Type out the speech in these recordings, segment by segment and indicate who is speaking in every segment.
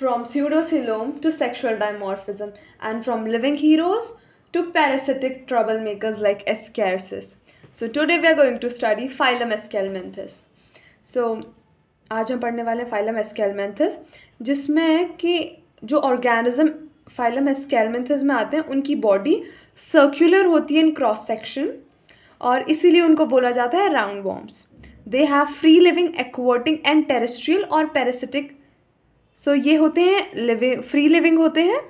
Speaker 1: from pseudocoelom to sexual dimorphism, and from living heroes to parasitic troublemakers like Ascaris. So today we are going to study phylum Aschelminthes. So आज हम पढ़ने वाले phylum Aschelminthes, जिसमें कि जो organism phylum Aschelminthes में आते हैं उनकी बॉडी सर्कुलर होती है इन क्रॉस सेक्शन, और इसीलिए उनको बोला जाता है round worms. They have free living, aquatic and terrestrial और पैरासिटिक. सो ये होते हैं लिविंग, फ्री लिविंग होते हैं,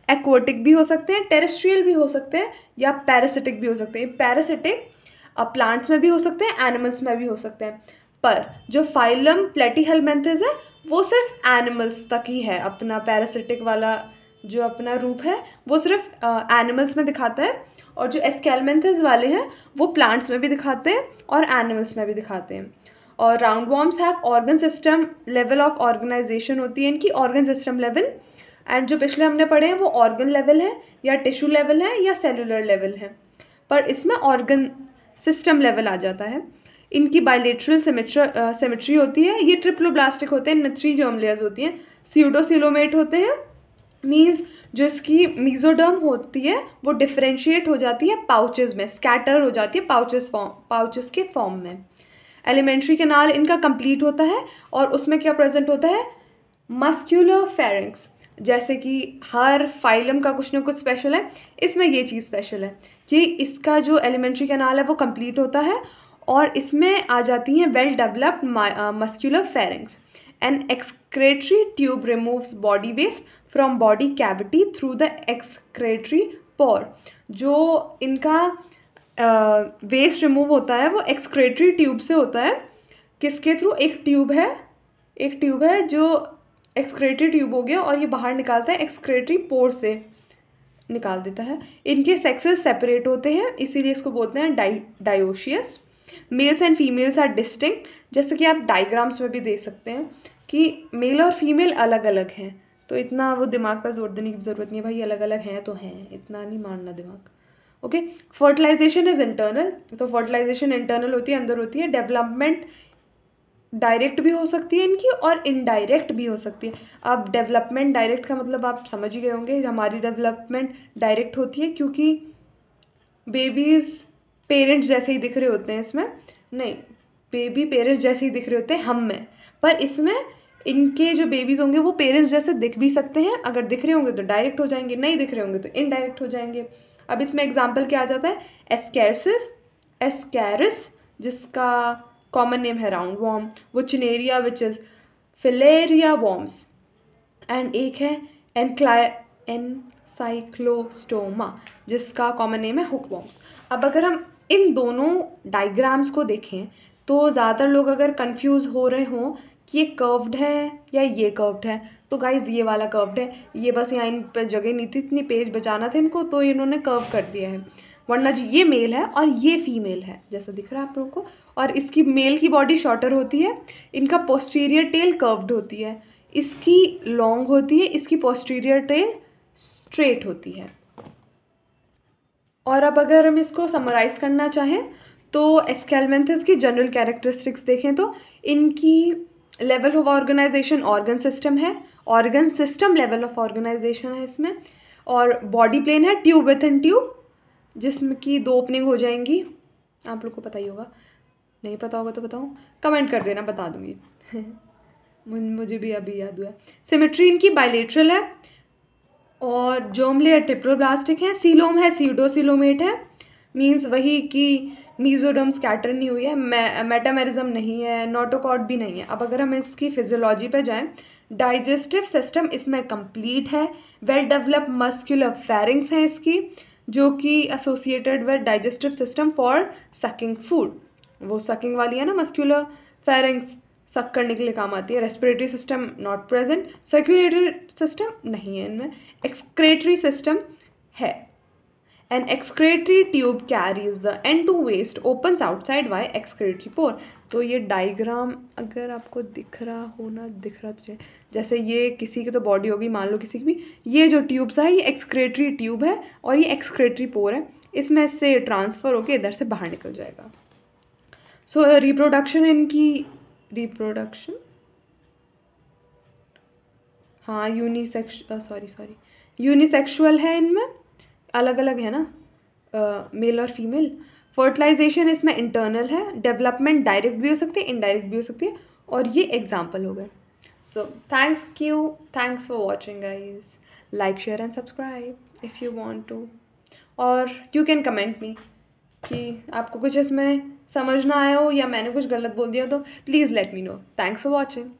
Speaker 1: एक्वाटिक भी हो सकते हैं, टेरेस्ट्रियल भी हो सकते हैं, या पैरासिटिक भी हो सकते हैं. पैरासिटिक प्लांट्स में भी हो सकते हैं, एनिमल्स में भी हो सकते हैं. पर जो फाइलम प्लेटीहेलमिंथेस है वो सिर्फ एनिमल्स तक ही है. अपना पैरासिटिक वाला जो अपना रूप है वो सिर्फ एनिमल्स में दिखाता है, और जो एस्केलमेंथेस वाले हैं वो प्लांट्स में भी दिखाते हैं और एनिमल्स में भी दिखाते हैं. और round worms have organ system level of organisation होती है इनकी, ऑर्गन सिस्टम लेवल. एंड जो पिछले हमने पढ़े हैं वो ऑर्गन लेवल है या टिश्यू लेवल है या सेलुलर लेवल है, पर इसमें ऑर्गन सिस्टम लेवल आ जाता है. इनकी बायलेटरल सिमेट्री होती है. ये ट्रिप्लोब्लास्टिक होते हैं, इनमें 3 जर्म लेयर्स होती हैं. स्यूडोसिलोमेट होते हैं, मीन्स जो इसकी मीजोडर्म होती है वो डिफरेंशिएट हो जाती है पाउचेस में, स्कैटर हो जाती है पाउचेस के फॉर्म में. एलिमेंट्री कैनाल इनका कंप्लीट होता है, और उसमें क्या प्रेजेंट होता है, मस्क्यूलर फेरिंक्स. जैसे कि हर फाइलम का कुछ ना कुछ स्पेशल है, इसमें ये चीज़ स्पेशल है कि इसका जो एलिमेंट्री कैनाल है वो कंप्लीट होता है, और इसमें आ जाती हैं well developed muscular pharynx. An excretory tube removes body waste from body cavity through the excretory pore. जो इनका वेस्ट रिमूव होता है वो एक्सक्रेटरी ट्यूब से होता है. किसके थ्रू, एक ट्यूब है जो एक्सक्रेटरी ट्यूब हो गया, और ये बाहर निकालता है एक्सक्रेटरी पोर से निकाल देता है. इनके सेक्सेस सेपरेट होते हैं, इसीलिए इसको बोलते हैं dioecious. Males and females are distinct. जैसे कि आप डायग्राम्स में भी देख सकते हैं कि मेल और फीमेल अलग अलग हैं, तो इतना वो दिमाग पर जोर देने की ज़रूरत नहीं है भाई, अलग अलग हैं तो हैं, इतना नहीं मारना दिमाग. ओके. Fertilisation is internal. तो फर्टिलाइजेशन इंटरनल होती है, अंदर होती है. डेवलपमेंट डायरेक्ट भी हो सकती है इनकी और इनडायरेक्ट भी हो सकती है. अब डेवलपमेंट डायरेक्ट का मतलब आप समझ ही गए होंगे. हमारी डेवलपमेंट डायरेक्ट होती है क्योंकि बेबीज़ पेरेंट्स जैसे ही दिख रहे होते हैं. इसमें नहीं, बेबी पेरेंट्स जैसे ही दिख रहे होते हैं हम में, पर इसमें इनके जो बेबीज़ होंगे वो पेरेंट्स जैसे दिख भी सकते हैं. अगर दिख रहे होंगे तो डायरेक्ट हो जाएंगे, नहीं दिख रहे होंगे तो इनडायरेक्ट हो जाएंगे. अब इसमें एग्जांपल क्या आ जाता है, एस्कैरिस जिसका कॉमन नेम है राउंड वॉर्म, वो चिनेरिया which is filaria worms, and एक है एनसाइक्लोस्टोमा जिसका कॉमन नेम है हुक वॉर्म्स. अब अगर हम इन दोनों डायग्राम्स को देखें तो ज़्यादातर लोग अगर कंफ्यूज हो रहे हों कि ये कर्व्ड है या ये कर्व्ड है, तो गाइज ये वाला कर्व्ड है. ये बस यहाँ इन पर जगह नहीं थी, इतनी पेज बचाना था इनको, तो इन्होंने कर्व कर दिया है. वरना जी ये मेल है और ये फीमेल है, जैसा दिख रहा है आप लोगों को. और इसकी मेल की बॉडी शॉर्टर होती है, इनका पोस्टीरियर टेल कर्व्ड होती है, इसकी लॉन्ग होती है, इसकी पोस्टीरियर टेल स्ट्रेट होती है. और अब अगर हम इसको समराइज़ करना चाहें तो एस्केलमेंथेस की जनरल कैरेक्टरिस्टिक्स देखें तो इनकी level of organization organ system है, organ system level of organization है इसमें. और बॉडी प्लेन है ट्यूब विथ इन ट्यूब, जिसमें की 2 ओपनिंग हो जाएंगी. आप लोग को पता ही होगा, नहीं पता होगा तो बताऊँ, कमेंट कर देना, बता दूँगी. मुझे भी अभी याद हुआ. सिमेट्री इनकी बायलेटरल है, और जर्म लेयर ट्रिप्लोब्लास्टिक है. सीलोम है स्यूडोसिलोमेट है, मींस वही कि मीजोडर्म स्कैटर नहीं हुई है, मेटामेरिज्म नहीं है, नोटोकॉट भी नहीं है. अब अगर हम इसकी फिजियोलॉजी पे जाएं, डाइजेस्टिव सिस्टम इसमें कंप्लीट है. वेल डेवलप्ड मस्कुलर फेरिंग्स हैं इसकी, जो कि associated with digestive system for sucking food. वो सकिंग वाली है ना मस्कुलर फेरिंग्स, सक करने के लिए काम आती है. Respiratory system not present. Circulatory system नहीं है इनमें. एक्सक्रेटरी सिस्टम है. An excretory tube carries the N2 waste opens outside by excretory pore. तो ये डायग्राम अगर आपको दिख रहा तो जैसे ये किसी की तो बॉडी होगी, मान लो किसी की भी, ये जो ट्यूब्स है ये एक्सक्रेटरी ट्यूब है और ये एक्सक्रेटरी पोर है. इसमें से ट्रांसफ़र होकर इधर से बाहर निकल जाएगा. सो रिप्रोडक्शन हाँ यूनिसेक्सुअल है, इनमें अलग अलग है ना, मेल और फीमेल। फर्टिलाइजेशन इसमें इंटरनल है, डेवलपमेंट डायरेक्ट भी हो सकती है, इनडायरेक्ट भी हो सकती है, और ये एग्जाम्पल हो गए। So thanks for watching guys. Like share and subscribe if you want to, और यू कैन कमेंट मी कि आपको कुछ इसमें समझ ना आया हो या मैंने कुछ गलत बोल दिया हो, तो please let me know. Thanks for watching.